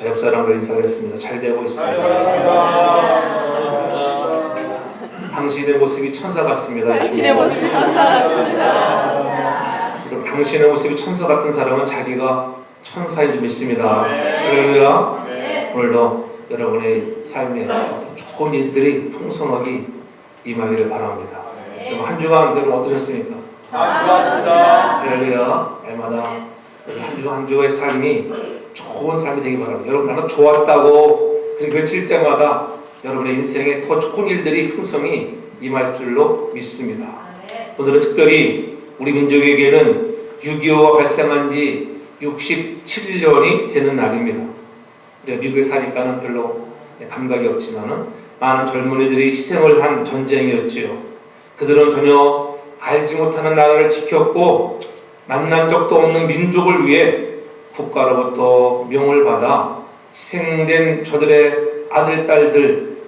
자, 옆 사람과 인사하겠습니다. 잘 되고 있습니다. 당신의 모습이 천사 같습니다. 당신의 모습이 천사 같습니다. 그럼 당신의 모습이 천사 같은 사람은 자기가 천사인 줄 믿습니다. 할렐루야. 오늘도 여러분의 삶에 더 좋은 일들이 풍성하게 임하기를 바랍니다. 그럼 한 주간 여러분 어떠셨습니까? 할렐루야. 날마다 한 주간 한 주의 삶이 좋은 삶이 되기 바랍니다. 여러분 나는 좋았다고 그렇게 외칠 때마다 여러분의 인생에 더 좋은 일들이 풍성히 임할 줄로 믿습니다. 오늘은 특별히 우리 민족에게는 6.25가 발생한 지 67년이 되는 날입니다. 미국에 사니까는 별로 감각이 없지만은 많은 젊은이들이 희생을 한 전쟁이었지요. 그들은 전혀 알지 못하는 나라를 지켰고 만난 적도 없는 민족을 위해 국가로부터 명을 받아 희생된 저들의 아들, 딸들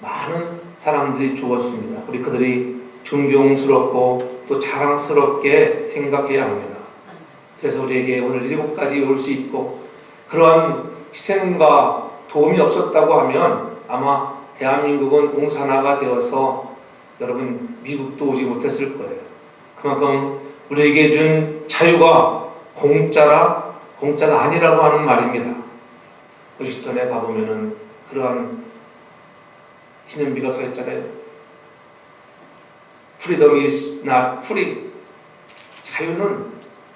많은 사람들이 죽었습니다. 우리 그들이 존경스럽고 또 자랑스럽게 생각해야 합니다. 그래서 우리에게 오늘 7가지 올 수 있고 그러한 희생과 도움이 없었다고 하면 아마 대한민국은 공산화가 되어서 여러분 미국도 오지 못했을 거예요. 그만큼 우리에게 준 자유가 공짜가 아니라고 하는 말입니다. 워싱턴에 가보면은 그러한 기념비가 서 있잖아요. Freedom is not free. 자유는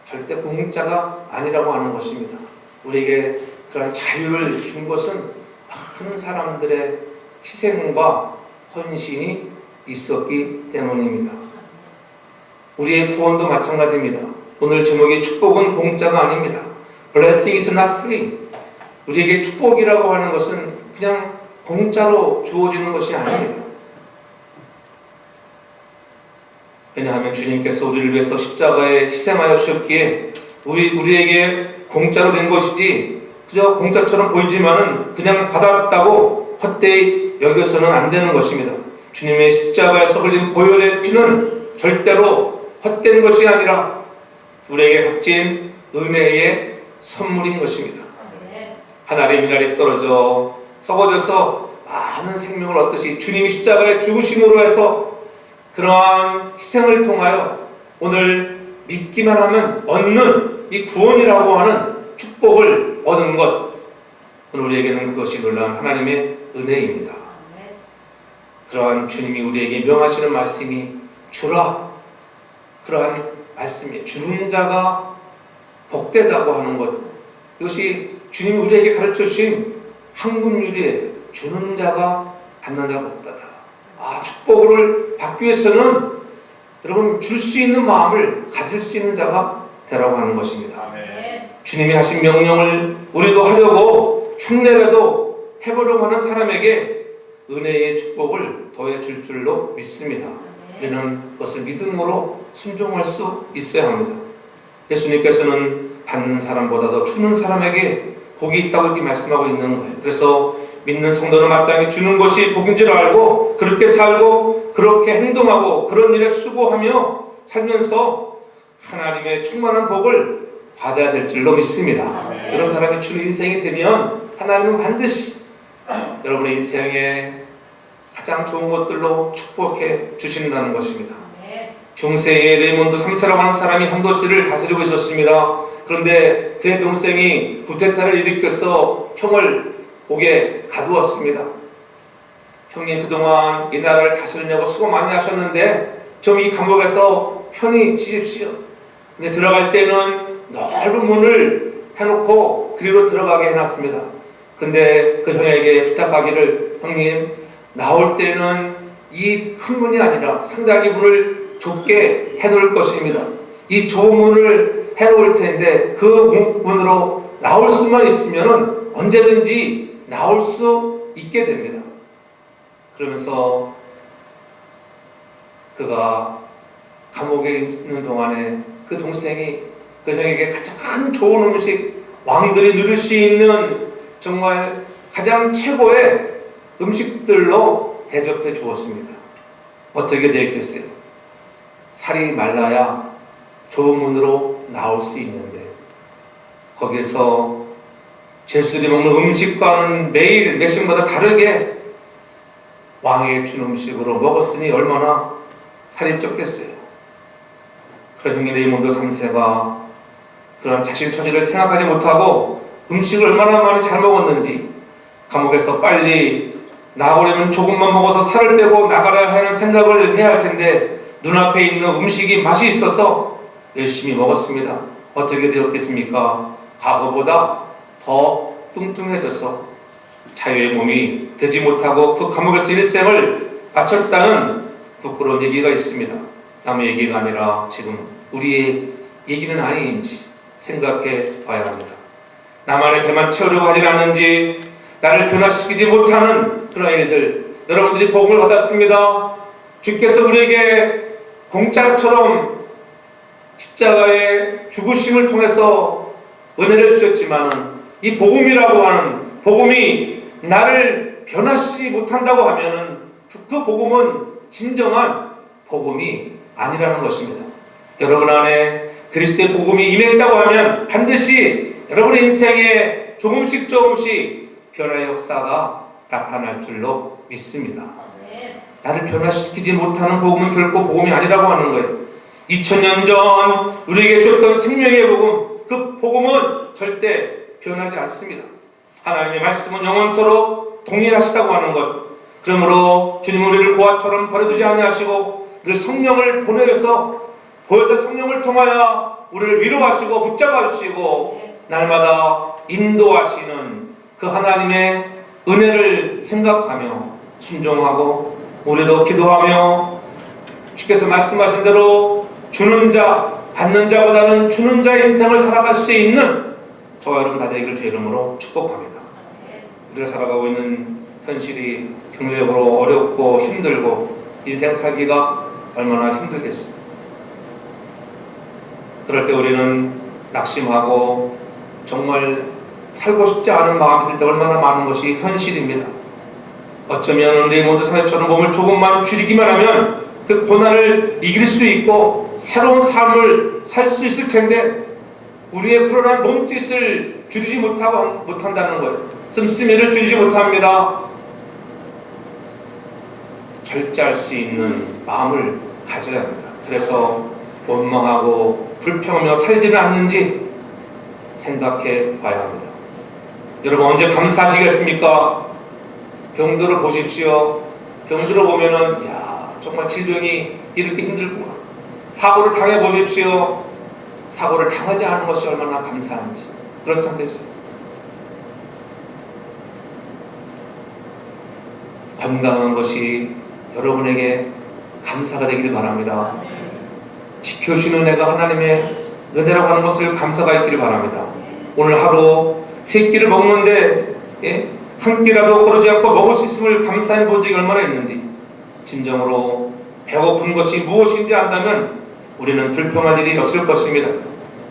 절대 공짜가 아니라고 하는 것입니다. 우리에게 그러한 자유를 준 것은 많은 사람들의 희생과 헌신이 있었기 때문입니다. 우리의 구원도 마찬가지입니다. 오늘 제목이 축복은 공짜가 아닙니다. Blessing is not free. 우리에게 축복이라고 하는 것은 그냥 공짜로 주어지는 것이 아닙니다. 왜냐하면 주님께서 우리를 위해서 십자가에 희생하여 주셨기에 우리에게 공짜로 된 것이지 그저 공짜처럼 보이지만은 그냥 받았다고 헛되이 여겨서는 안 되는 것입니다. 주님의 십자가에서 흘린 보혈의 피는 절대로 헛된 것이 아니라 우리에게 값진 은혜의 선물인 것입니다. 하늘의 미랄이 떨어져 썩어져서 많은 생명을 얻듯이 주님이 십자가에 죽으심으로 해서 그러한 희생을 통하여 오늘 믿기만 하면 얻는 이 구원이라고 하는 축복을 얻은 것, 오늘 우리에게는 그것이 놀라운 하나님의 은혜입니다. 그러한 주님이 우리에게 명하시는 말씀이 주라, 그러한 말씀이 주는 자가 복되다고 하는 것, 이것이 주님이 우리에게 가르쳐 주신 황금률이에요. 주는 자가 받는 자가 복되다. 축복을 받기 위해서는 여러분 줄 수 있는 마음을 가질 수 있는 자가 되라고 하는 것입니다. 주님이 하신 명령을 우리도 하려고 흉내라도 해보려고 하는 사람에게 은혜의 축복을 더해 줄 줄로 믿습니다. 우리는 그것을 믿음으로 순종할 수 있어야 합니다. 예수님께서는 받는 사람보다도 주는 사람에게 복이 있다고 이렇게 말씀하고 있는 거예요. 그래서 믿는 성도는 마땅히 주는 것이 복인 줄 알고 그렇게 살고 그렇게 행동하고 그런 일에 수고하며 살면서 하나님의 충만한 복을 받아야 될 줄로 믿습니다. 그런 사람이 주는 인생이 되면 하나님은 반드시 여러분의 인생에 가장 좋은 것들로 축복해 주신다는 것입니다. 중세의 레이몬드 3세라고 하는 사람이 한도시를 다스리고 있었습니다. 그런데 그의 동생이 구테타를 일으켜서 형을 옥에 가두었습니다. 형님 그동안 이 나라를 다스리려고 수고 많이 하셨는데 좀 이 감옥에서 편히 쉬십시오. 근데 들어갈 때는 넓은 문을 해놓고 그리로 들어가게 해놨습니다. 근데 그 형에게 부탁하기를, 형님 나올 때는 이 큰 문이 아니라 상당히 문을 좁게 해놓을 것입니다. 이 좁은 문을 해놓을 텐데 그 문으로 나올 수만 있으면 언제든지 나올 수 있게 됩니다. 그러면서 그가 감옥에 있는 동안에 그 동생이 그 형에게 가장 좋은 음식, 왕들이 누릴 수 있는 정말 가장 최고의 음식들로 대접해 주었습니다. 어떻게 되었겠어요? 살이 말라야 좁은 문으로 나올 수 있는데 거기에서 제수들이 먹는 음식과는 매일 매식마다 다르게 왕이 준 음식으로 먹었으니 얼마나 살이 쪘겠어요. 그런 형님 레이몬드 3세가 그런 자신 처지를 생각하지 못하고 음식을 얼마나 많이 잘 먹었는지 감옥에서 빨리 나가려면 조금만 먹어서 살을 빼고 나가라 하는 생각을 해야 할 텐데 눈앞에 있는 음식이 맛이 있어서 열심히 먹었습니다. 어떻게 되었겠습니까? 과거보다 더 뚱뚱해져서 자유의 몸이 되지 못하고 그 감옥에서 일생을 바쳤다는 부끄러운 얘기가 있습니다. 남의 얘기가 아니라 지금 우리의 얘기는 아닌지 생각해 봐야 합니다. 나만의 배만 채우려고 하지 않는지 나를 변화시키지 못하는 그런 일들, 여러분들이 복음을 받았습니다. 주께서 우리에게 공짜처럼 십자가의 죽으심을 통해서 은혜를 주셨지만은 이 복음이라고 하는 복음이 나를 변화시키지 못한다고 하면은 그 복음은 진정한 복음이 아니라는 것입니다. 여러분 안에 그리스도의 복음이 임했다고 하면 반드시 여러분의 인생에 조금씩 변화의 역사가 나타날 줄로 믿습니다. 나를 변화시키지 못하는 복음은 결코 복음이 아니라고 하는 거예요. 2000년 전 우리에게 주었던 생명의 복음, 그 복음은 절대 변하지 않습니다. 하나님의 말씀은 영원토록 동일하시다고 하는 것, 그러므로 주님 우리를 고아처럼 버려두지 아니하시고 늘 성령을 보내서 성령을 통하여 우리를 위로하시고 붙잡아 주시고 날마다 인도하시는 그 하나님의 은혜를 생각하며 순종하고 우리도 기도하며 주께서 말씀하신 대로 주는 자, 받는 자보다는 주는 자의 인생을 살아갈 수 있는 저와 여러분 다 되기를 주 이름으로 축복합니다. 우리가 살아가고 있는 현실이 경제적으로 어렵고 힘들고 인생 살기가 얼마나 힘들겠습니까? 그럴 때 우리는 낙심하고 정말 살고 싶지 않은 마음이 들 때 얼마나 많은 것이 현실입니다. 어쩌면 레이몬드 3세처럼 몸을 조금만 줄이기만 하면 그 고난을 이길 수 있고 새로운 삶을 살 수 있을 텐데 우리의 불안한 몸짓을 줄이지 못한다는 거예요. 씀씀이를 줄이지 못합니다. 절제할 수 있는 마음을 가져야 합니다. 그래서 원망하고 불평하며 살지는 않는지 생각해 봐야 합니다. 여러분 언제 감사하시겠습니까? 병들어 보십시오. 병들어 보면은 야 정말 질병이 이렇게 힘들구나. 사고를 당해 보십시오. 사고를 당하지 않은 것이 얼마나 감사한지. 그렇지 않겠어요? 건강한 것이 여러분에게 감사가 되기를 바랍니다. 지켜주시는 은혜가 하나님의 은혜라고 하는 것을 감사가 있기를 바랍니다. 오늘 하루 세 끼를 먹는데 한 끼라도 거르지 않고 먹을 수 있음을 감사해 본 적이 얼마나 있는지 진정으로 배고픈 것이 무엇인지 안다면 우리는 불평할 일이 없을 것입니다.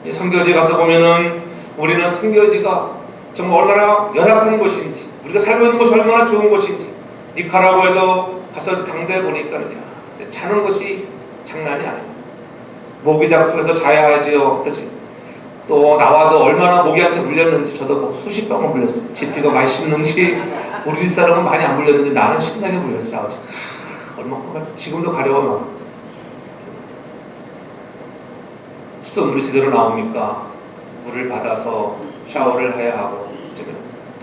선교지 가서 보면은 우리는 선교지가 정말 얼마나 열악한 곳인지 우리가 살고 있는 곳이 얼마나 좋은 곳인지 니카라구아에도 가서 강도해 보니까 자는 것이 장난이 아니에요. 모기장 속에서 자야 하지요. 그렇지? 또 나와도 얼마나 모기한테 물렸는지 저도 뭐 수십 방울 물렸어요. 지피가 많이 씹는지 우리 집사람은 많이 안 물렸는데 나는 신나게 물렸어요. 얼마큼 지금도 가려워 막. 수돗물이 제대로 나옵니까? 물을 받아서 샤워를 해야 하고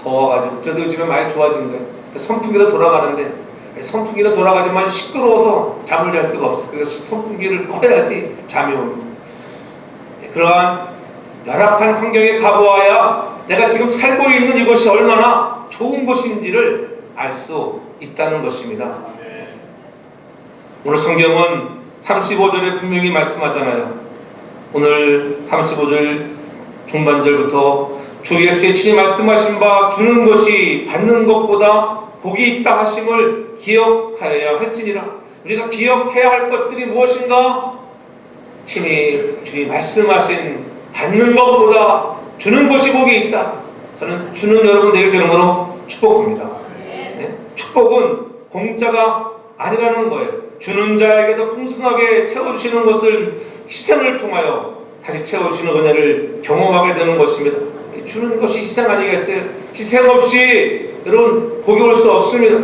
더워가지고 그래도 요즘에 많이 좋아진 거예요. 선풍기도 돌아가는데 선풍기도 돌아가지만 시끄러워서 잠을 잘 수가 없어. 그래서 선풍기를 꺼야지 잠이 오는. 그러한 열악한 환경에 가보아야 내가 지금 살고 있는 이곳이 얼마나 좋은 곳인지를 알 수 있다는 것입니다. 오늘 성경은 35절에 분명히 말씀하잖아요. 오늘 35절 중반절부터 주 예수의 친히 말씀하신 바 주는 것이 받는 것보다 복이 있다 하심을 기억하여야 할지니라. 우리가 기억해야 할 것들이 무엇인가? 친히 주님 말씀하신 받는 것보다 주는 것이 복이 있다. 저는 주는 여러분 되길 주름으로 축복합니다. 네? 축복은 공짜가 아니라는 거예요. 주는 자에게 더 풍성하게 채워주시는 것을 희생을 통하여 다시 채워주시는 은혜를 경험하게 되는 것입니다. 주는 것이 희생 아니겠어요? 희생 없이 여러분 복이 올 수 없습니다.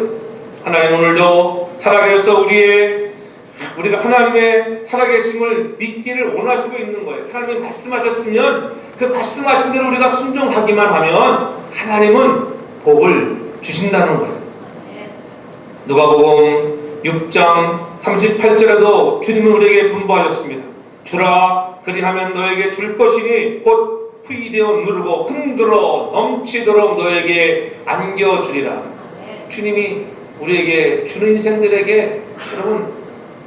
하나님 오늘도 살아계셔서 우리가 하나님의 살아계심을 믿기를 원하시고 있는 거예요. 하나님이 말씀하셨으면 그 말씀하신 대로 우리가 순종하기만 하면 하나님은 복을 주신다는 거예요. 누가복음 6장 38절에도 주님은 우리에게 분부하셨습니다. 주라 그리하면 너에게 줄 것이니 곧 후이되어 누르고 흔들어 넘치도록 너에게 안겨주리라. 주님이 우리에게 주는 인생들에게 여러분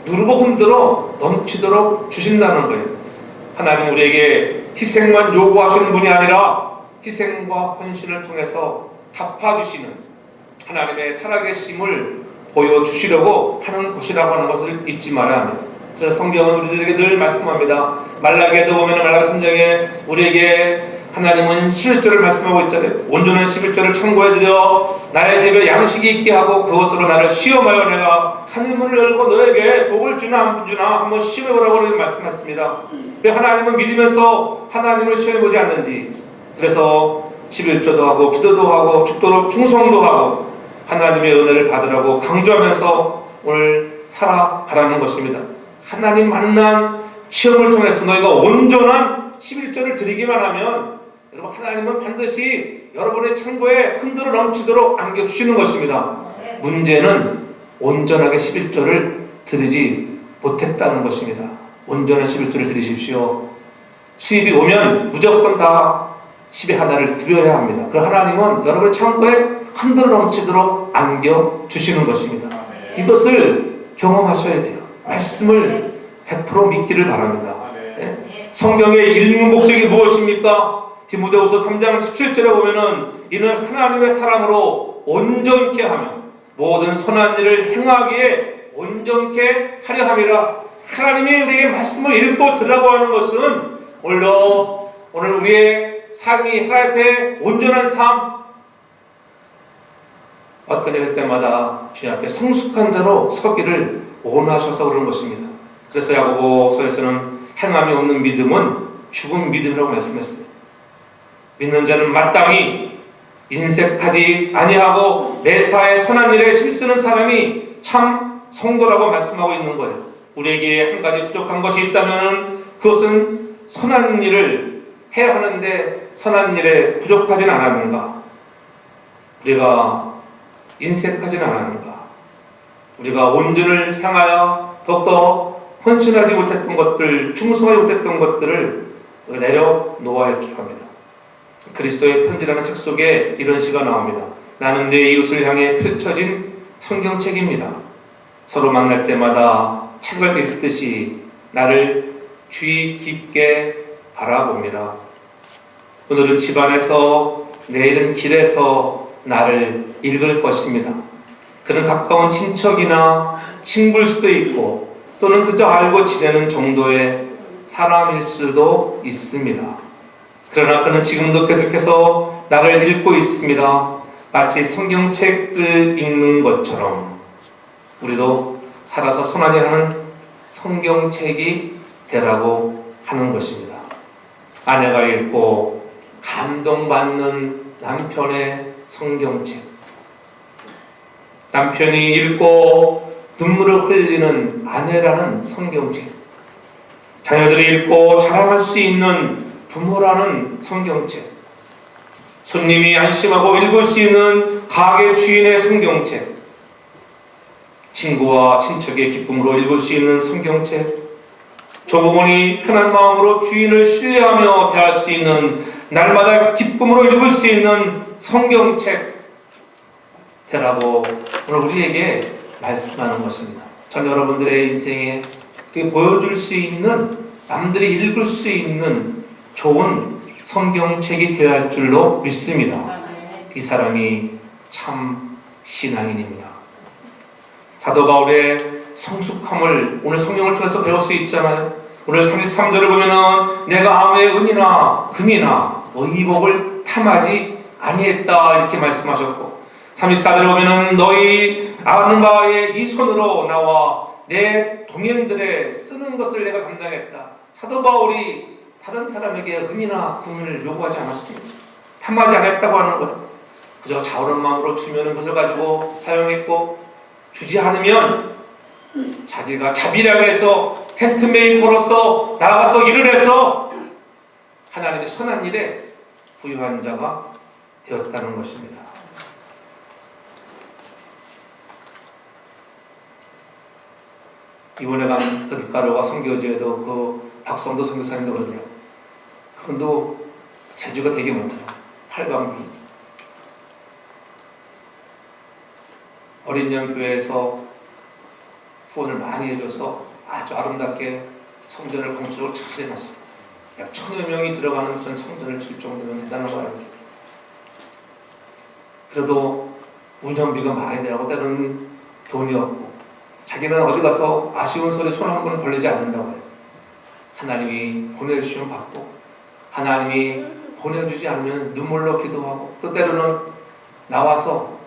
누르고 흔들어 넘치도록 주신다는 거예요. 하나님 우리에게 희생만 요구하시는 분이 아니라 희생과 헌신을 통해서 갚아주시는 하나님의 살아계심을 보여주시려고 하는 것이라고 하는 것을 잊지 말아야 합니다. 그래서 성경은 우리들에게 늘 말씀합니다. 말라기에도 보면 말라기 3장에 우리에게 하나님은 11조를 말씀하고 있잖아요. 온전한 11조를 참고해드려 나의 집에 양식이 있게 하고 그것으로 나를 시험하여 내가 하늘문을 열고 너에게 복을 주나 안 주나 한번 시험해보라고 말씀했습니다. 왜 하나님은 믿으면서 하나님을 시험해보지 않는지. 그래서 11조도 하고 기도도 하고 축도로 충성도 하고 하나님의 은혜를 받으라고 강조하면서 오늘 살아가라는 것입니다. 하나님 만난 체험을 통해서 너희가 온전한 11조를 드리기만 하면 여러분 하나님은 반드시 여러분의 창고에 흔들어 넘치도록 안겨주시는 것입니다. 문제는 온전하게 11조를 드리지 못했다는 것입니다. 온전한 11조를 드리십시오. 수입이 오면 무조건 다 10의 하나를 드려야 합니다. 그 하나님은 여러분의 창고에 흔들어 넘치도록 안겨주시는 것입니다. 이것을 경험하셔야 돼요. 말씀을 100% 믿기를 바랍니다. 네? 성경의 읽는 목적이 무엇입니까? 디모데후서 3장 17절에 보면은 이는 하나님의 사랑으로 온전케 하며 모든 선한 일을 행하기에 온전케 하려 함이라. 하나님이 우리에게 말씀을 읽고 들으라고 하는 것은 오늘 우리의 삶이 하나님 앞에 온전한 삶, 어떤 일 할 때마다 주님 앞에 성숙한 자로 서기를 원하셔서 그런 것입니다. 그래서 야고보서에서는 행함이 없는 믿음은 죽은 믿음이라고 말씀했어요. 믿는 자는 마땅히 인색하지 아니하고 매사에 선한 일에 힘쓰는 사람이 참 성도라고 말씀하고 있는 거예요. 우리에게 한 가지 부족한 것이 있다면 그것은 선한 일을 해야 하는데 선한 일에 부족하진 않았는가? 우리가 인색하진 않았는가? 우리가 온전을 향하여 더욱더 헌신하지 못했던 것들, 충성하지 못했던 것들을 내려놓아야 줄 합니다. 그리스도의 편지라는 책 속에 이런 시가 나옵니다. 나는 내 이웃을 향해 펼쳐진 성경책입니다. 서로 만날 때마다 책을 읽듯이 나를 주의 깊게 바라봅니다. 오늘은 집안에서, 내일은 길에서 나를 읽을 것입니다. 그는 가까운 친척이나 친구일 수도 있고 또는 그저 알고 지내는 정도의 사람일 수도 있습니다. 그러나 그는 지금도 계속해서 나를 읽고 있습니다. 마치 성경책을 읽는 것처럼 우리도 살아서 선하게 하는 성경책이 되라고 하는 것입니다. 아내가 읽고 감동받는 남편의 성경책, 남편이 읽고 눈물을 흘리는 아내라는 성경책, 자녀들이 읽고 자랑할 수 있는 부모라는 성경책, 손님이 안심하고 읽을 수 있는 가게 주인의 성경책, 친구와 친척의 기쁨으로 읽을 수 있는 성경책, 조부모니 편한 마음으로 주인을 신뢰하며 대할 수 있는 날마다 기쁨으로 읽을 수 있는 성경책 되라고 오늘 우리에게 말씀하는 것입니다. 전 여러분들의 인생에 보여줄 수 있는, 남들이 읽을 수 있는 좋은 성경책이 되어야 할 줄로 믿습니다. 이 사람이 참 신앙인입니다. 사도 바울의 성숙함을 오늘 성경을 통해서 배울 수 있잖아요. 오늘 33절을 보면은 내가 아무의 은이나 금이나 의복을 탐하지 아니했다 이렇게 말씀하셨고, 34절에 보면은 너희 아는 바에 이 손으로 나와 내 동행들의 쓰는 것을 내가 감당했다. 사도 바울이 다른 사람에게 은이나 금을 요구하지 않았습니다. 탐하지 않았다고 하는 거예요. 그저 자우는 마음으로 주면은 그것을 가지고 사용했고, 주지 않으면 자기가 자비라게 해서 텐트 메이커로서 나가서 일을 해서 하나님의 선한 일에 부유한 자가 되었다는 것입니다. 이번에 간 그드가로가 선교지에도 그 박성도 선교사님도 그러더라고요. 그분도 재주가 되게 많더라고요. 팔방비. 어린 양 교회에서 후원을 많이 해줘서 아주 아름답게 성전을 건축을 잘 해놨어요. 약 1000여 명이 들어가는 그런 성전을 질 정도면 대단한 거 아니겠어요? 그래도 운영비가 많이 들어가고 때로는 돈이 없고 자기는 어디 가서 아쉬운 소리 손 한 번 벌리지 않는다고 해요. 하나님이 보내주시면 받고 하나님이 보내주지 않으면 눈물로 기도하고 또 때로는 나와서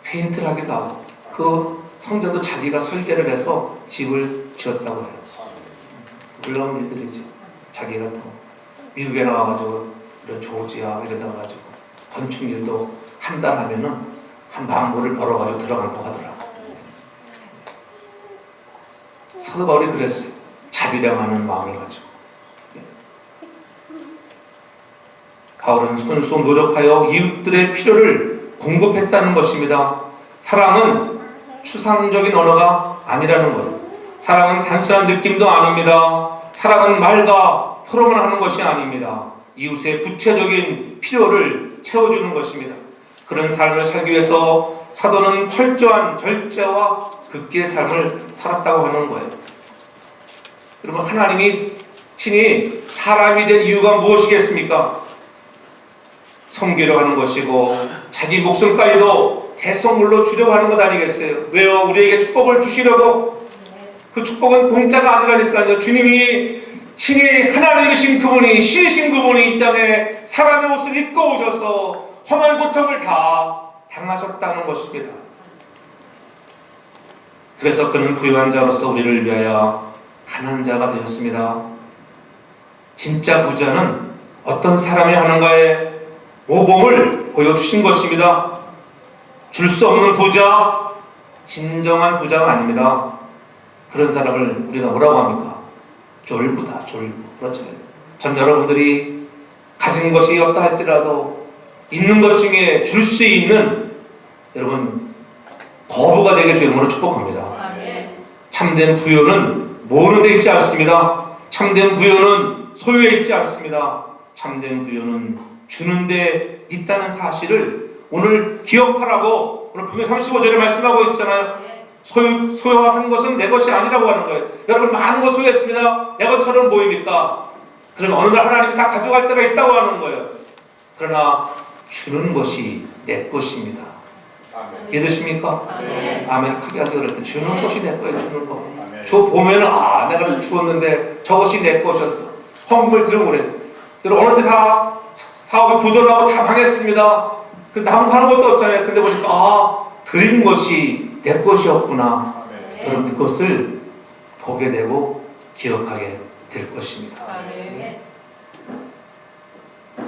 페인트를 하기도 하고 그 성전도 자기가 설계를 해서 집을 지었다고 해요. 놀라운 일들이죠. 자기가 또 미국에 나와가지고 이런 조지아 이러다 가지고 건축 일도 한 달 하면은 한 10,000불을 벌어가지고 들어간다고 하더라고. 사도 바울이 그랬어요. 자비량하는 마음을 가지고. 바울은 손수 노력하여 이웃들의 필요를 공급했다는 것입니다. 사랑은 추상적인 언어가 아니라는 거예요. 사랑은 단순한 느낌도 아닙니다. 사랑은 말과 혀로만 하는 것이 아닙니다. 이웃의 구체적인 필요를 채워주는 것입니다. 그런 삶을 살기 위해서 사도는 철저한 절제와 극기의 삶을 살았다고 하는 거예요. 여러분, 하나님이 친히 사람이 된 이유가 무엇이겠습니까? 섬기려 하는 것이고 자기 목숨까지도 대성물로 주려고 하는 것 아니겠어요? 왜요? 우리에게 축복을 주시려고. 그 축복은 공짜가 아니라니까요. 주님이 친히 하나님이신 그분이, 신이신 그분이 이 땅에 사람의 옷을 입고 오셔서 험한 고통을 다 당하셨다는 것입니다. 그래서 그는 부유한 자로서 우리를 위하여 가난한 자가 되셨습니다. 진짜 부자는 어떤 사람이 하는가에 모범을 보여주신 것입니다. 줄 수 없는 부자, 진정한 부자가 아닙니다. 그런 사람을 우리가 뭐라고 합니까? 졸부다, 졸부. 그렇죠. 전 여러분들이 가진 것이 없다 할지라도 있는 것 중에 줄 수 있는 여러분 거부가 되게 주님으로 축복합니다. 참된 부여는 모으는 데 있지 않습니다. 참된 부여는 소유에 있지 않습니다. 참된 부여는 주는 데 있다는 사실을 오늘 기억하라고 오늘 분명 35절에 말씀하고 있잖아요. 소유한 것은 내 것이 아니라고 하는 거예요. 여러분 많은 거 소유했습니다. 내 것처럼 보입니까? 그럼 어느 날 하나님이 다 가져갈 때가 있다고 하는 거예요. 그러나 주는 것이 내 것입니다. 믿으십니까? 아멘. 크게 하세요. 그럴 때 주는 것이 내 거예요. 주는 거. 저 보면은 내가 주었는데 저것이 내 것이었어. 헌금을 드리고 그래. 여러분 어느 때 다 사업이 부도나고 다 망했습니다. 그 남은 하는 것도 없잖아요. 근데 보니까 드린 것이 내 것이었구나. 여러분 그것을 보게 되고 기억하게 될 것입니다.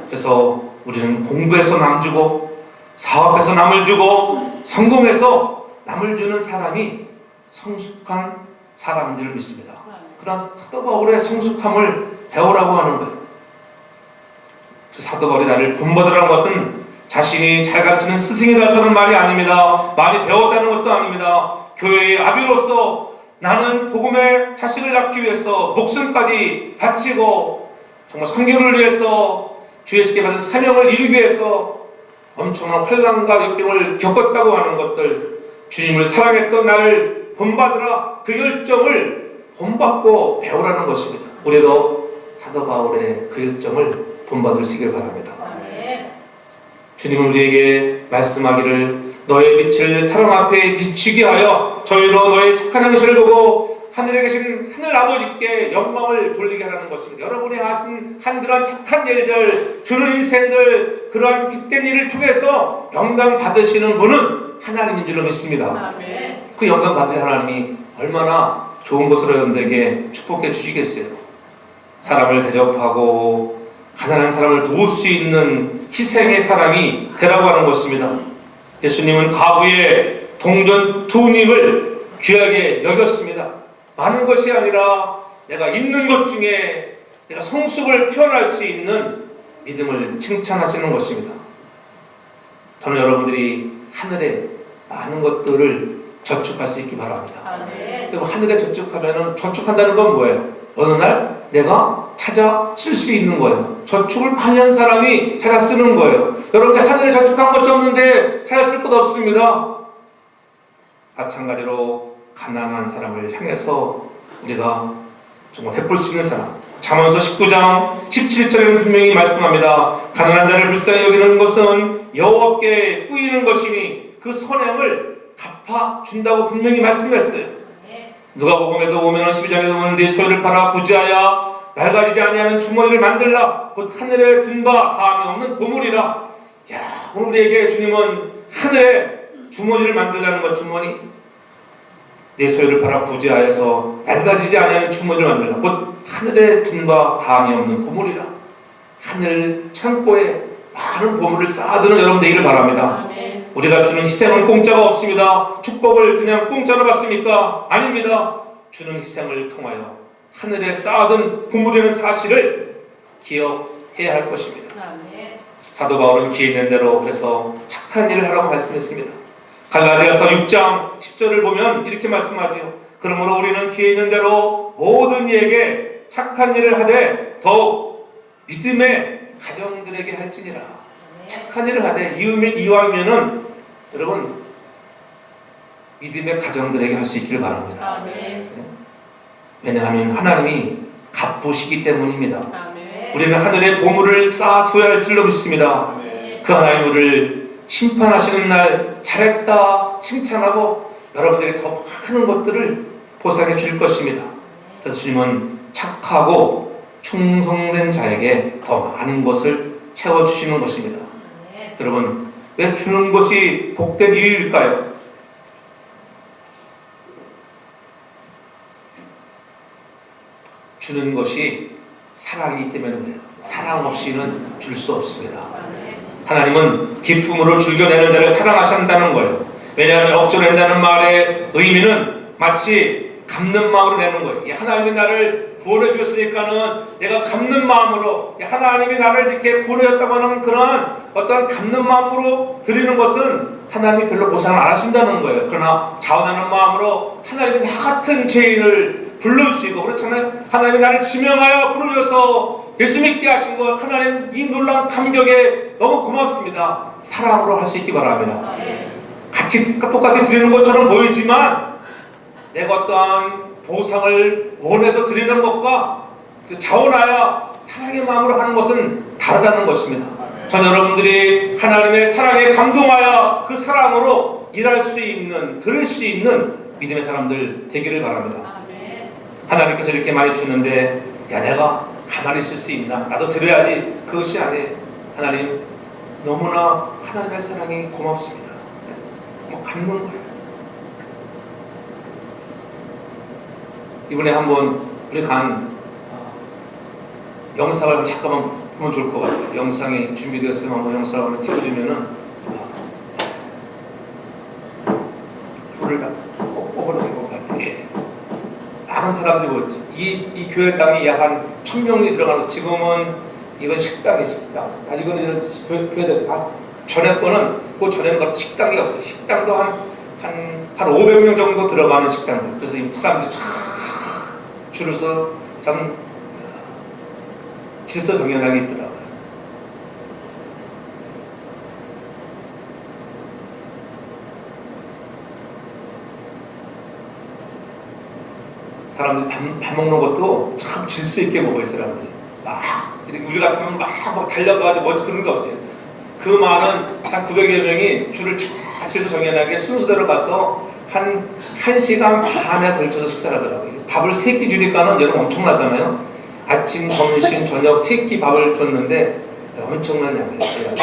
그래서 우리는 공부해서 남 주고 사업해서 남을 주고 성공해서 남을 주는 사람이 성숙한 사람들을 믿습니다. 그러나 사도 바울의 성숙함을 배우라고 하는 거예요. 사도 바울이 나를 본받으라는 것은 자신이 잘 가르치는 스승이라서는 말이 아닙니다. 많이 배웠다는 것도 아닙니다. 교회의 아비로서 나는 복음의 자식을 낳기 위해서 목숨까지 바치고 정말 선교를 위해서 주의 시께 받은 사명을 이루기 위해서 엄청난 환난과 역경을 겪었다고 하는 것들, 주님을 사랑했던 나를 본받으라, 그 열정을 본받고 배우라는 것입니다. 우리도 사도 바울의 그 열정을 본받을 수 있길 바랍니다. 주님은 우리에게 말씀하기를 너의 빛을 사람 앞에 비추게 하여 저희로 너의 착한 행실을 보고 하늘에 계신 하늘 아버지께 영광을 돌리게 하라는 것입니다. 여러분이 하신 한 그런 착한 일들, 주는 인생들, 그러한 기쁜 일을 통해서 영광 받으시는 분은 하나님인 줄로 믿습니다. 그 영광 받으신 하나님이 얼마나 좋은 것으로 여러분들에게 축복해 주시겠어요. 사람을 대접하고 가난한 사람을 도울 수 있는 희생의 사람이 되라고 하는 것입니다. 예수님은 과부의 동전 두 입을 귀하게 여겼습니다. 많은 것이 아니라 내가 있는 것 중에 내가 성숙을 표현할 수 있는 믿음을 칭찬하시는 것입니다. 저는 여러분들이 하늘에 많은 것들을 저축할 수 있기 바랍니다. 하늘에 저축한다는 건 뭐예요? 어느 날 내가 찾아 쓸 수 있는 거예요. 저축을 많이 한 사람이 찾아 쓰는 거예요. 여러분들 하늘에 저축한 것이 없는데 찾아 쓸 것 없습니다. 마찬가지로 가난한 사람을 향해서 우리가 정말 베풀 수 있는 사람, 잠언서 19장 17절에는 분명히 말씀합니다. 가난한 자를 불쌍히 여기는 것은 여호와께 뿌이는 것이니 그 선행을 갚아준다고 분명히 말씀했어요. 누가복음에도 보면 12장에도 보면 네 소유를 팔아 부지하여 낡아지지 아니하는 주머니를 만들라. 곧 하늘에 든 바 다함이 없는 보물이라. 야, 오늘 우리에게 주님은 하늘에 주머니를 만들라는 것. 주머니, 내 소유를 팔아 부지하여서 낡아지지 아니하는 주머니를 만들라. 곧 하늘에 든 바 다함이 없는 보물이라. 하늘 창고에 많은 보물을 쌓아두는 여러분 되기를 바랍니다. 우리가 주는 희생은 공짜가 없습니다. 축복을 그냥 공짜로 받습니까? 아닙니다. 주는 희생을 통하여 하늘에 쌓아둔 보물이라는 사실을 기억해야 할 것입니다. 사도 바울은 기회 있는 대로 그래서 착한 일을 하라고 말씀했습니다. 갈라디아서 6장 10절을 보면 이렇게 말씀하죠. 그러므로 우리는 기회 있는 대로 모든 이에게 착한 일을 하되 더욱 믿음의 가정들에게 할지니라. 착한 일을 하되 이왕이면은 여러분 믿음의 가정들에게 할 수 있기를 바랍니다. 왜냐하면 하나님이 갚으시기 때문입니다. 우리는 하늘에 보물을 쌓아두어야 할 줄로 믿습니다. 그 하나님 우리를 심판하시는 날 잘했다 칭찬하고 여러분들이 더 많은 것들을 보상해 줄 것입니다. 그래서 주님은 착하고 충성된 자에게 더 많은 것을 채워주시는 것입니다. 여러분, 왜 주는 것이 복된 이유일까요? 주는 것이 사랑이기 때문에 그래요. 사랑 없이는 줄 수 없습니다. 하나님은 기쁨으로 즐겨내는 자를 사랑하신다는 거예요. 왜냐하면 억지로 낸다는 말의 의미는 마치 갚는 마음으로 내는 거예요. 하나님이 나를 구원해 주셨으니까는 내가 갚는 마음으로, 하나님이 나를 이렇게 구원해 줬다고 하는 그런 어떤 갚는 마음으로 드리는 것은 하나님이 별로 보상을 안 하신다는 거예요. 그러나 자원하는 마음으로 하나님이 나 같은 죄인을 불러주시고, 그렇잖아요. 하나님이 나를 지명하여 부르셔서 예수 믿게 하신 것, 하나님 이 놀라운 감격에 너무 고맙습니다. 사랑으로 할 수 있기 바랍니다. 똑같이 드리는 것처럼 보이지만 내가 어떠한 보상을 원해서 드리는 것과 자원하여 사랑의 마음으로 하는 것은 다르다는 것입니다. 전 여러분들이 하나님의 사랑에 감동하여 그 사랑으로 일할 수 있는, 들을 수 있는 믿음의 사람들 되기를 바랍니다. 하나님께서 이렇게 많이 주는데 야, 내가 가만히 있을 수 있나? 나도 드려야지. 그것이 아니에요. 하나님 너무나 하나님의 사랑이 고맙습니다. 뭐 갚는 거예요. 이번에 한번 우리 영상을 잠깐만 보면 좋을 것 같아요. 영상이 준비되었으면 한번 영상을 한번 띄워주면은 불을 다 꺼버려진 것 같아요. 많은 사람들이 모였죠. 이 교회당이 약 한 1000명이 들어가는, 지금은 이건 식당이에요. 식당. 이거는 교회당. 전에 거는 그 전에는 바로 식당이 없어요. 식당도 한 500명 정도 들어가는 식당들. 그래서 이 사람들이 쫙 줄을 서 참 질서정연하게 있더라고요. 사람들이 밥 먹는 것도 참 질서 있게 먹어요. 사람들이 막 이렇게 우리 같으면 막 달려가지고 뭐 그런 게 없어요. 그 많은 한 900여 명이 줄을 쫙 질서 정연하게 순서대로 가서 한 1시간 반에 걸쳐서 식사를 하더라고요. 밥을 3끼 주니까는 여러분 엄청나잖아요. 아침, 점심, 저녁 3끼 밥을 줬는데 엄청난 양이에요.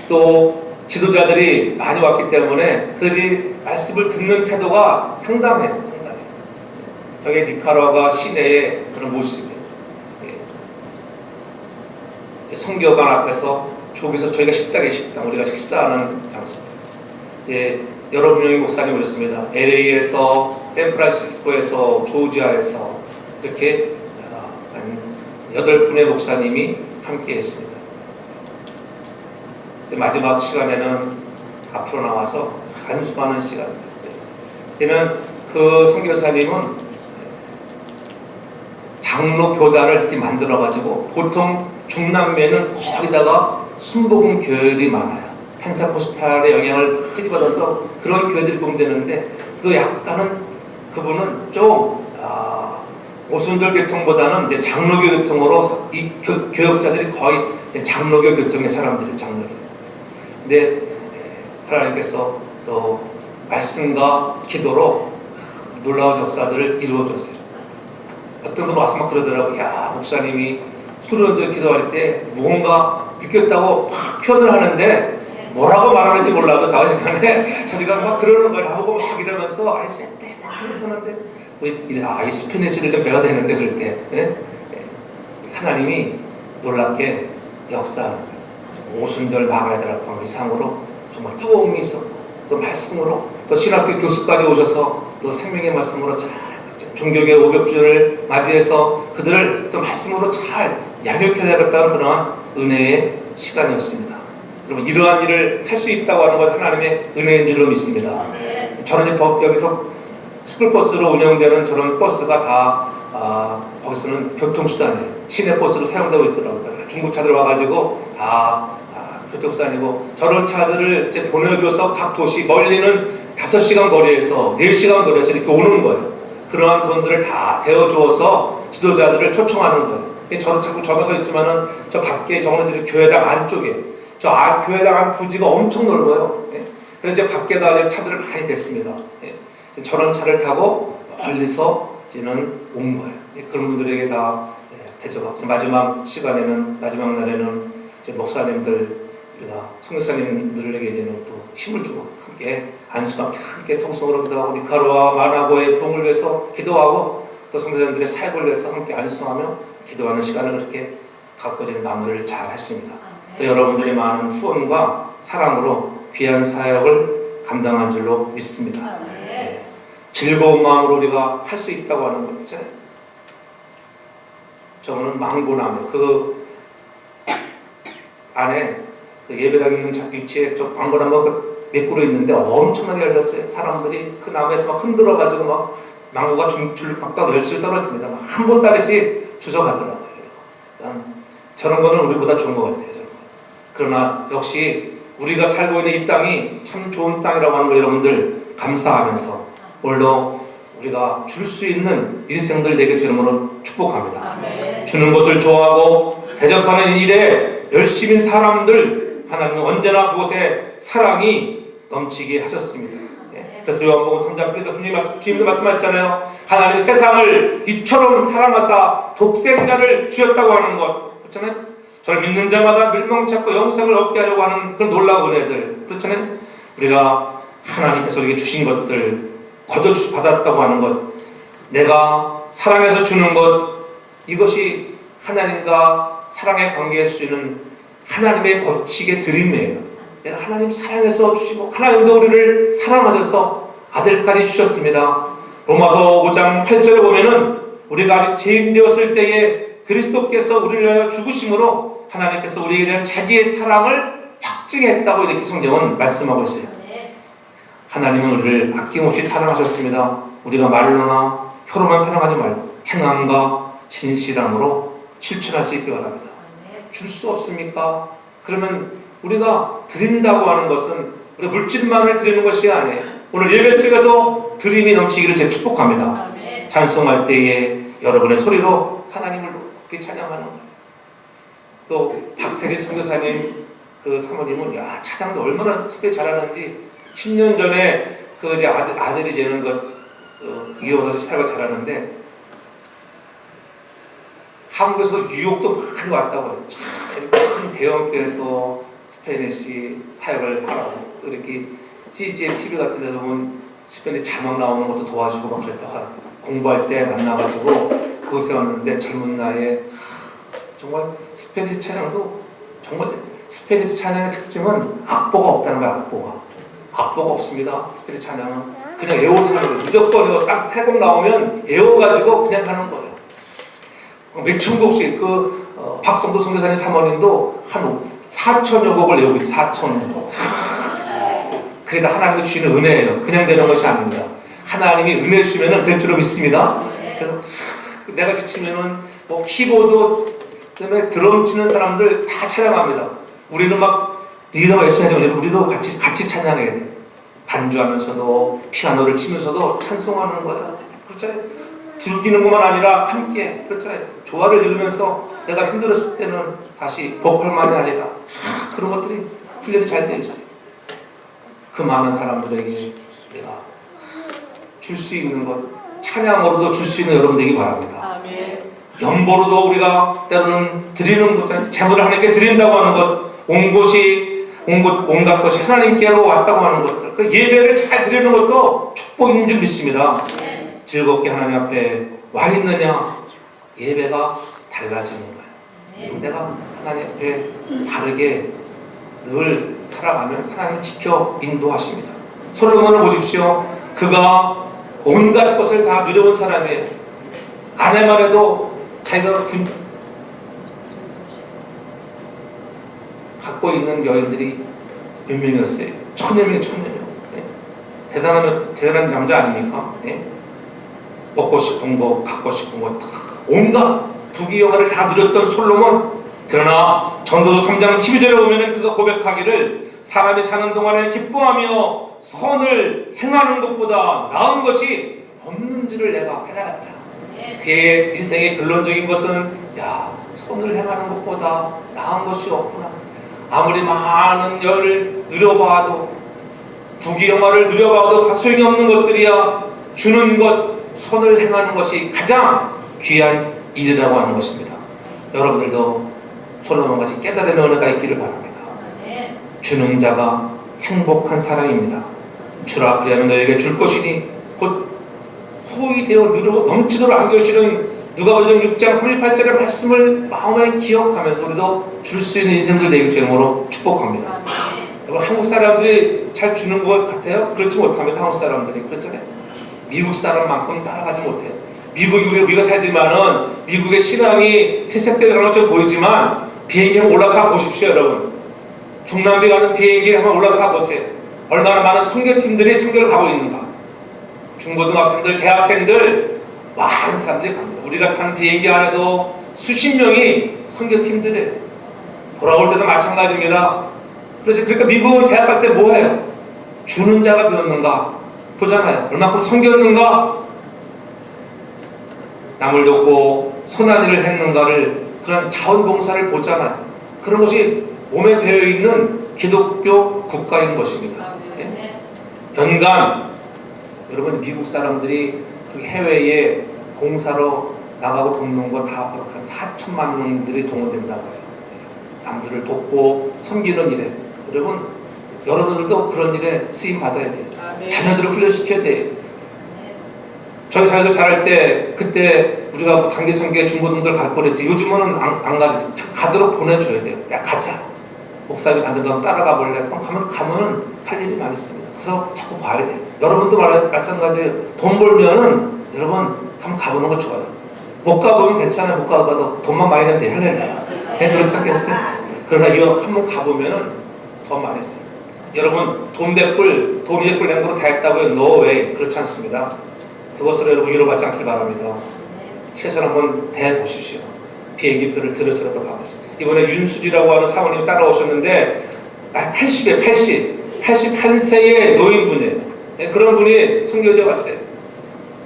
또 지도자들이 많이 왔기 때문에 그들이 말씀을 듣는 태도가 상당해요. 저게 니카라과 시내의 그런 모습이에요. 이제 성교관 앞에서 저기서 저희가 식당 우리가 식사하는 장소입니다. 이제 여러 명의 목사님 오셨습니다. LA에서, 샌프란시스코에서, 조지아에서 이렇게 한 8분의 목사님이 함께 했습니다. 마지막 시간에는 앞으로 나와서 안수하는 시간을 했어요. 이는 그 선교사님은 장로 교단을 이렇게 만들어가지고 보통 중남미에는 거기다가 순복음 교회들이 많아요. 펜타코스탈의 영향을 크게 받아서 그런 교회들이 구성되는데 또 약간은 그분은 좀 오순절 교통보다는 이제 장로교 교통으로 이 교역자들이 거의 장로교 교통의 사람들이 장로교. 근데 하나님께서 또 말씀과 기도로 놀라운 역사들을 이루어줬어요. 어떤 분 와서 막 그러더라고요. 야, 목사님이 소리 얹어 기도할 때 무언가 느꼈다고 막 표현을 하는데 뭐라고 말하는지 몰라도 좌우지간에 저리가 막 그러는 걸 나보고 막 이러면서 아이 쎄때 막 그러서는데 이래서 이 스페니쉬를 좀 배워야 되는데 그럴 때 하나님이 놀랍게 역사하는 거예요. 오순절 막아야 될 앞방 이상으로 정말 뜨거움이 있었고 또 말씀으로 또 신학교 교수까지 오셔서 또 생명의 말씀으로 잘 종교계 500주년을 맞이해서 그들을 또 말씀으로 잘 양육해야 되겠다는 그러한 은혜의 시간이었습니다. 여러분 이러한 일을 할 수 있다고 하는 건 하나님의 은혜인 줄로 믿습니다. 저는 여기서 스쿨버스로 운영되는 저런 버스가 다 거기서는 교통수단이에요. 시내버스로 사용되고 있더라고요. 중국차들 와가지고 다 교통수단이고 저런 차들을 이제 보내줘서 각 도시 멀리는 5시간 거리에서 4시간 거리에서 이렇게 오는 거예요. 그러한 돈들을 다 대어주어서 지도자들을 초청하는 거예요. 저는 자꾸 적어서 있지만은 저 밖에 저거는 교회당 안쪽에 교회당 안 부지가 엄청 넓어요. 그래서 이제 밖에다 차들을 많이 댔습니다. 저런 차를 타고 멀리서 이제는 온 거예요. 그런 분들에게 다 대접하고 마지막 시간에는 마지막 날에는 이제 목사님들 우리가 선교사님들에게 이제는 또 힘을 주고 함께 안수하고 함께 통성으로 기도하고 니카라와 마나고의 부흥을 위해서 기도하고 또 선교사님들의 사역을 위해서 함께 안수하며 기도하는 시간을 그렇게 갖고 이제 마무리를 잘 했습니다. 또 여러분들의 많은 후원과 사랑으로 귀한 사역을 감당한 줄로 믿습니다. 즐거운 마음으로 우리가 할 수 있다고 하는 것 있잖아요. 저거는 망고나무 그 안에 그 예배당 있는 위치에 저 망고나무가 몇 그루 있는데 엄청나게 열렸어요. 사람들이 그 나무에서 막 흔들어가지고 막 망고가 줄막 열심히 떨어집니다. 한 번 따르씩 주워가더라고요. 저런 거는 우리보다 좋은 것 같아요. 그러나 역시 우리가 살고 있는 이 땅이 참 좋은 땅이라고 하는 거 여러분들 감사하면서 오늘도 우리가 줄 수 있는 인생들 되게 주님으로 축복합니다. 아멘. 주는 것을 좋아하고 대접하는 일에 열심인 사람들 하나님은 언제나 그곳에 사랑이 넘치게 하셨습니다. 그래서 요한복음 3장 주님도 말씀하셨잖아요. 하나님 세상을 이처럼 사랑하사 독생자를 주셨다고 하는 것 그렇잖아요. 저를 믿는 자마다 멸망치 않고 영생을 얻게 하려고 하는 그런 놀라운 은혜들 그렇잖아요. 우리가 하나님께서 우리에게 주신 것들 거저 받았다고 하는 것 내가 사랑해서 주는 것 이것이 하나님과 사랑의 관계에 수 있는 하나님의 법칙의 드림이에요. 내가 하나님 사랑해서 주시고 하나님도 우리를 사랑하셔서 아들까지 주셨습니다. 로마서 5장 8절에 보면은 우리가 아직 죄인 되었을 때에 그리스도께서 우리를 위하여 죽으심으로 하나님께서 우리에게 대한 자기의 사랑을 확증했다고 이렇게 성경은 말씀하고 있어요. 하나님은 우리를 아낌없이 사랑하셨습니다. 우리가 말로나 혀로만 사랑하지 말고 행함과 진실함으로 실천할 수 있기 바랍니다. 줄 수 없습니까? 그러면 우리가 드린다고 하는 것은 우리 물질만을 드리는 것이 아니에요. 오늘 예배 속에서 드림이 넘치기를 제가 축복합니다. 찬송할 때에 여러분의 소리로 하나님을 높이 찬양하는 거예요. 또 박태지 선교사님 그 사모님은 야 찬양도 얼마나 특별히 잘하는지 10년 전에 그 이제 아들이 되는 것 이어서 사역을 잘하는데 한국에서 유혹도 많이 왔다고 해요. 큰 대형교회에서 스페니시 사역을 하라고 또 이렇게 CGN TV 같은 데서 보면 스페니시 자막 나오는 것도 도와주고 막 그랬다가 공부할 때 만나가지고 그곳에 왔는데 젊은 나이에 정말 스페니시 찬양도 정말 스피릿 찬양의 특징은 악보가 없다는 거야. 악보가 없습니다. 스피릿 찬양은 그냥 애워서 하는 거예요. 무조건 이거 딱 세 곡 나오면 애워가지고 그냥 하는 거예요. 몇천 곡씩 박성도 선교사님 사모님도 한 4천여 곡을 외우고 있어요. 4천여 곡. 그게 다 하나님이 주시는 은혜예요. 그냥 되는 것이 아닙니다. 하나님이 은혜 주시면 될 줄로 믿습니다. 그래서 내가 지치면은 뭐 키보드 그다음에 드럼 치는 사람들 다 찬양합니다. 우리는 막 리더가 열심히 하지만 우리도 같이 찬양해야 돼. 반주하면서도 피아노를 치면서도 찬송하는 거야. 그렇잖아요. 즐기는 것만 아니라 함께 그렇잖아요. 조화를 이루면서 내가 힘들었을 때는 다시 보컬만이 아니라 그런 것들이 훈련이 잘 되어 있어요. 그 많은 사람들에게 내가 줄 수 있는 것, 찬양으로도 줄 수 있는 여러분 되기 바랍니다. 아멘. 연보로도 우리가 때로는 드리는 것, 재물을 하나님께 드린다고 하는 것, 온갖 것이 하나님께로 왔다고 하는 것들, 그 예배를 잘 드리는 것도 축복인 줄 믿습니다. 즐겁게 하나님 앞에 와 있느냐, 예배가 달라지는 거예요. 내가 하나님 앞에 바르게 늘 살아가면 하나님 지켜 인도하십니다. 솔로몬을 보십시오. 그가 온갖 것을 다 누려본 사람이에요. 아내만 해도 자기가 갖고 있는 여인들이 몇 명이었어요? 1000여 명. 네? 대단한 남자 아닙니까? 네? 먹고 싶은 거, 갖고 싶은 거 다 온갖 부귀영화를 다 누렸던 솔로몬. 그러나 전도서 3장 12절에 보면 그가 고백하기를 사람이 사는 동안에 기뻐하며 선을 행하는 것보다 나은 것이 없는 줄을 내가 깨달았다. 그의 인생의 결론적인 것은 선을 행하는 것보다 나은 것이 없구나. 아무리 많은 열을 누려봐도 부귀영화를 누려봐도 다 소용이 없는 것들이야. 주는 것, 선을 행하는 것이 가장 귀한 일이라고 하는 것입니다. 여러분들도 솔로몬같이 깨달음의 은혜가 있기를 바랍니다. 주는 자가 행복한 사람입니다. 주라 그리하면 너에게 줄 것이니 곧 후이되어 누르고 넘치도록 안겨주시는 누가복음 6장 38절의 말씀을 마음에 기억하면서 우리도 줄 수 있는 인생들 되길 주님으로 축복합니다. 여러분, 한국 사람들이 잘 주는 것 같아요? 그렇지 못합니다. 한국 사람들이 그렇잖아요. 미국 사람만큼 따라가지 못해요. 우리가 살지만은 미국의 신앙이 퇴색되는 것처럼 보이지만 비행기 한번 올라가 보십시오, 여러분. 중남미 가는 비행기 한번 올라가 보세요. 얼마나 많은 선교팀들이 선교를 가고 있는가. 중고등학생들, 대학생들 많은 사람들이 갑니다. 우리가 탄 비행기 안에도 수십 명이 선교팀들이에요. 돌아올 때도 마찬가지입니다. 그러니까 미국은 대학 갈 때 뭐해요? 주는 자가 되었는가 보잖아요. 얼마큼 섬겼는가, 남을 돕고 선한 일을 했는가를, 그런 자원봉사를 보잖아요. 그런 것이 몸에 배어있는 기독교 국가인 것입니다. 예? 연간 여러분 미국 사람들이 그 해외에 봉사로 나가고 돕는 거 다 한 4천만 명들이 동원된다고 해요. 남들을 돕고 섬기는 일에 여러분들도 그런 일에 쓰임 받아야 돼요. 자녀들을 훈련시켜야 돼요. 저희 자녀들 자랄 때 그때 우리가 단기 선교회 중고등들 갈 거랬지. 요즘은 안 가지. 가도록 보내줘야 돼요. 야 가자. 목사님이 안 된다면 따라가 볼래? 그럼 가면 할 일이 많이 있습니다. 그래서 자꾸 봐야 돼요. 여러분도 마찬가지예요. 돈 벌면은 여러분 한번 가보는 거 좋아요. 못 가보면 괜찮아요. 못 가봐도 돈만 많이 내면 돼요. 할렐루야. 그렇지 않겠어요? 그러나 이거 한번 가보면은 더 많이 써요. 여러분 돈 100불 낸 거로 다 했다고요? No way. 그렇지 않습니다. 그것으로 여러분 위로받지 않길 바랍니다. 최선 한번 대보십시오. 비행기표를 들어서라도 가보십시오. 이번에 윤수지라고 하는 사모님이 따라오셨는데 88세의 노인분이에요. 그런 분이 선교제 왔어요.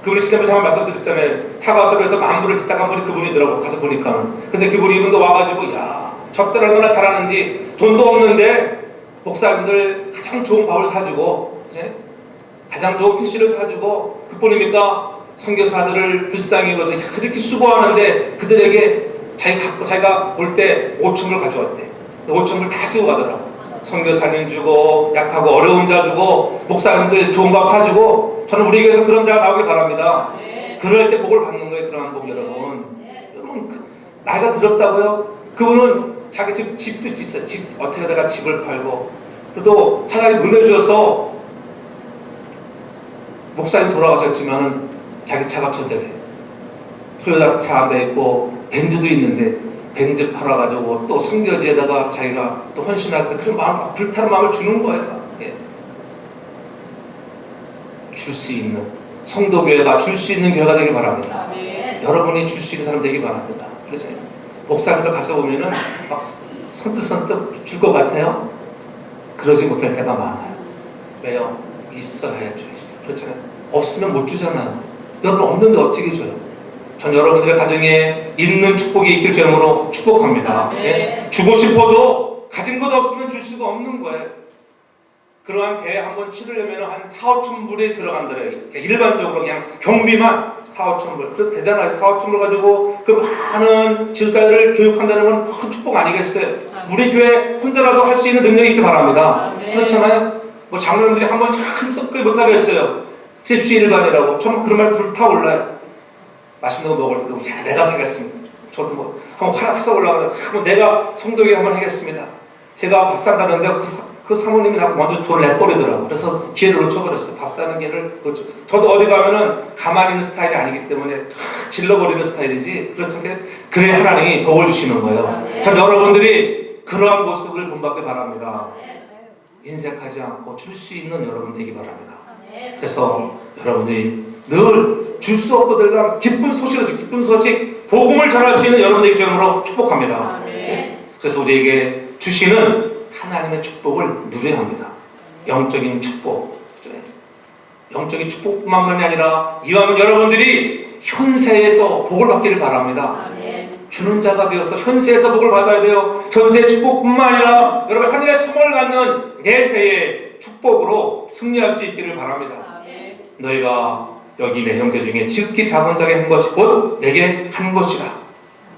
그분이 지난번에 잠깐 말씀드렸잖아요. 타가서에서 만불을 짓다가 한 분이 그분이더라고. 가서 보니까는. 근데 그분이 이분도 와가지고 적들 얼마나 잘하는지, 돈도 없는데 목사님들 가장 좋은 밥을 사주고, 이제 가장 좋은 PC를 사주고, 그뿐입니까? 선교사들을 불쌍히 여겨서 그렇게 수고하는데 그들에게 자기가 올 때 5천불 가져왔대. 5천불 다 쓰고 가더라고. 선교사님 주고, 약하고 어려운 자 주고, 목사님들 좋은 밥 사주고. 저는 우리 교회에서 그런 자가 나오길 바랍니다. 그럴 때 복을 받는 거예요. 그러한 복 여러분. 여러분 나이가 들었다고요? 그분은 자기 집도 있어요. 집 어떻게 하다가 집을 팔고, 그래도 하나님 은혜 주셔서 목사님 돌아가셨지만은 자기 차가 2대래. 토요타 차 한 대 있고 벤츠도 있는데 벤츠 팔아가지고 또 성교지에다가 자기가 또 헌신할 때 그런 마음, 불타는 마음을 주는 거예요. 예. 줄 수 있는 성도교회가 줄 수 있는 교회가 되길 바랍니다. 여러분이 줄 수 있는 사람 되길 바랍니다. 그렇죠? 목사님들 가서 보면은 막 선뜻 줄 것 같아요. 그러지 못할 때가 많아요. 왜요? 있어야죠. 있어. 그렇잖아요. 없으면 못 주잖아요. 여러분 없는데 어떻게 줘요? 전 여러분들의 가정에 있는 축복이 있길 주님으로 축복합니다. 예? 주고 싶어도 가진 것 없으면 줄 수가 없는 거예요. 그러한 개 한번 치르려면 한 4,5천 불이 들어간다래요. 일반적으로 그냥 경비만 4,5천 불. 그 대단하게 4,5천 불 가지고 그 많은 지도자들을 교육한다는 건 큰 축복 아니겠어요? 우리 교회 혼자라도 할 수 있는 능력이 있기 바랍니다. 그렇잖아요? 뭐 장로님들이 한번 참 썩게 못하겠어요. 십시일반이라고. 저는 그런 말 불타올라요. 맛있는 거 먹을 때도 야 내가 사겠습니다. 저도 뭐 한번 화나서 올라가요. 한번 내가 성도에게 한번 하겠습니다. 제가 밥 산다는데 그 사모님이 나한테 먼저 돈을 내버리더라고요. 그래서 기회를 놓쳐버렸어요. 밥 사는 기회를. 저도 어디 가면은 가만히 있는 스타일이 아니기 때문에 질러버리는 스타일이지. 그렇지 않게 그래야 하나님이 복을 주시는 거예요. 전 여러분들이 그러한 모습을 본받기 바랍니다. 인색하지 않고 줄 수 있는 여러분 되기 바랍니다. 그래서 여러분들이 늘 줄 수 없거든 기쁜 소식을 기쁜 소식 복음을 전할 수 있는 여러분 되기 주님으로 축복합니다. 그래서 우리에게 주시는 하나님의 축복을 누려야 합니다. 영적인 축복. 영적인 축복뿐만이 아니라 이왕이면 여러분들이 현세에서 복을 받기를 바랍니다. 주는 자가 되어서 현세에서 복을 받아야 돼요. 현세의 축복뿐만 아니라 여러분 하늘의 선물을 갖는 내세의 축복으로 승리할 수 있기를 바랍니다. 너희가 여기 내 형제 중에 지극히 작은 자에게 한 것이 곧 내게 한 것이라.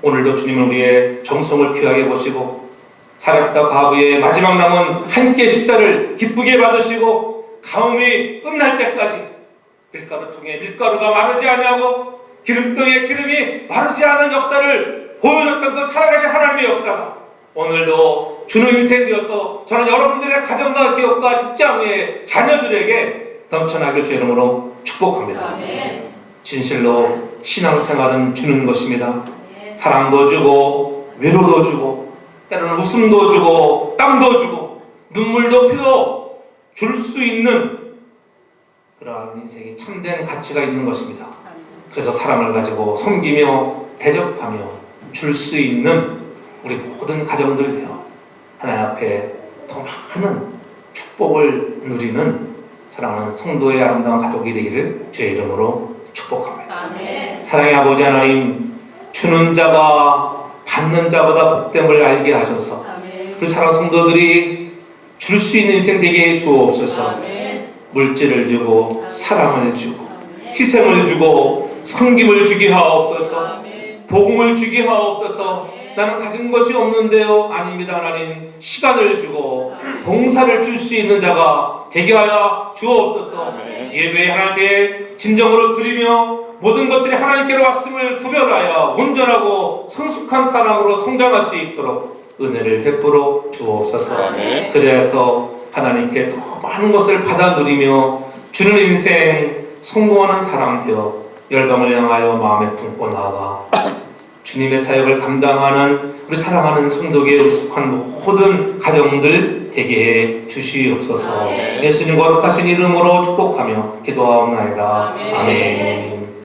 오늘도 주님은 우리의 정성을 귀하게 보시고 사렙과 가부의 마지막 남은 한 끼의 식사를 기쁘게 받으시고 가뭄이 끝날 때까지 밀가루 통에 밀가루가 마르지 않냐고 기름병에 기름이 마르지 않은 역사를 보여줬던 그 살아계신 하나님의 역사가 오늘도 주는 인생 되어서 저는 여러분들의 가정과 기업과 직장 외의 자녀들에게 넘쳐나게 주 이름으로 축복합니다. 진실로 신앙생활은 주는 것입니다. 사랑도 주고 위로도 주고 때로는 웃음도 주고 땀도 주고 눈물도 피도 줄 수 있는 그러한 인생이 참된 가치가 있는 것입니다. 그래서 사랑을 가지고 섬기며 대접하며 줄 수 있는 우리 모든 가정들 되어 하나님 앞에 더 많은 축복을 누리는 사랑하는 성도의 아름다운 가족이 되기를 주의 이름으로 축복합니다. 사랑의 아버지 하나님, 주는 자가 받는 자보다 복됨을 알게 하셔서 그 사랑 성도들이 줄 수 있는 인생 되게 주옵소서. 물질을 주고 사랑을 주고 희생을 주고 섬김을 주게 하옵소서. 복음을 주게 하옵소서. 나는 가진 것이 없는데요. 아닙니다. 하나님, 시간을 주고 봉사를 줄 수 있는 자가 되게 하여 주옵소서. 예배에 하나님께 진정으로 드리며 모든 것들이 하나님께로 왔음을 구별하여 온전하고 성숙한 사람으로 성장할 수 있도록 은혜를 베풀어 주옵소서. 그래서 하나님께 더 많은 것을 받아 누리며 주는 인생 성공하는 사람 되어 열방을 향하여 마음에 품고 나아가 주님의 사역을 감당하는 우리 사랑하는 성도계에 속한 모든 가정들 되게 해 주시옵소서. 예수님 거룩하신 이름으로 축복하며 기도하옵나이다. 아멘.